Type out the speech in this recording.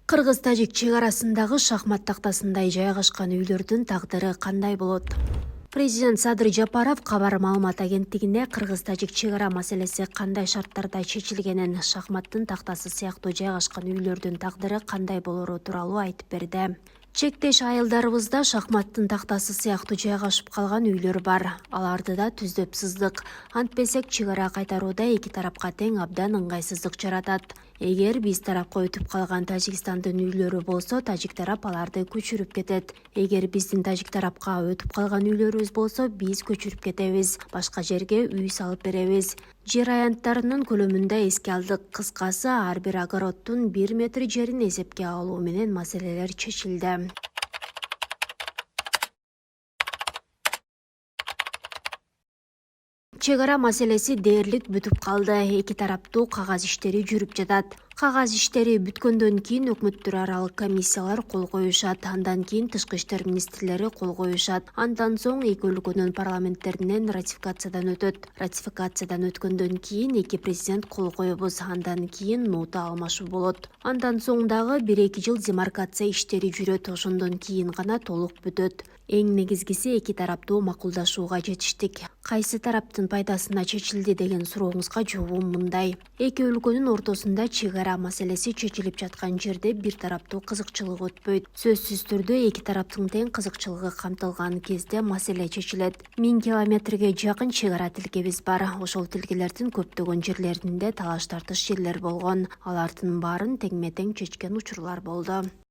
Кыргыз-тажик чек арасындагы шахмат тактасындай жайгашкан үйлөрдүн тагдыры кандай болот? Президент Садыр Жапаров кабар маалымат агенттигине кыргыз-тажик чек ара маселеси кандай шарттарда чечилгенин, шахматтын тактасы сыяктуу жайгашкан үйлөрдүн тагдыры кандай болору тууралуу айтып берди. Чектеш айылдарыбызда шахматтын тактасы сыяктуу жайгашып калган үйлөр бар. Аларды да түздөп сыздык. Антпесек чек ара кайтарууда эки тарапка тең абдан ыңгайсыздык жаратат. Эгер биз тарапка өтүп калган Тажикстандын үйлөрү болсо, тажик тарап аларды көчүрүп кетет. Эгер биздин тажик тарапка өтүп калган үйлөрүбүз болсо, биз көчүрүп кетебиз. Башка жерге үй салып беребиз. Жер аянттарынын көлөмүндө эске алдык. Кыскасы, ар бир огороддун 1 метр жерин эсепке алуу менен маселелер чечилди. Чек ара маселеси дээрлик бүтүп калды. Эки тараптуу кагаз иштери жүрүп жатат. Кагаз иштери бүткөндөн кийин өкмөттөр аралык комиссиялар кол коюшат. Андан кийин тышкы иштер министрлери кол коюшат. Андан соң эки өлкөнүн парламенттеринен ратификациядан өтөт. Ратификациядан өткөндөн кийин эки президент кол коебуз. Андан кийин нота алмашуу болот. Андан соң дагы 1-2 жыл демаркация иштери жүрөт. Ошондон кийин гана толук бүтөт. Эң негизгиси эки тараптуу макулдашууга жетиштик. Кайсы тараптын пайдасына чечилди деген сурооңузга жообум мындай. Эки өлкөнүн ортосунда чек ара маселеси чечилип жаткан жерде бир тараптуу кызыкчылык өтпөйт. Сөзсүз түрдө эки тараптын тең кызыкчылыгы камтылган кезде маселе чечилет. 1000 километрге жакын чек ара тилкебиз бар. Ошол тилкелердин көптөгөн жерлеринде талаш тартыш жерлер болгон. Алардын баарын теңме тең чечкен учурлар болду.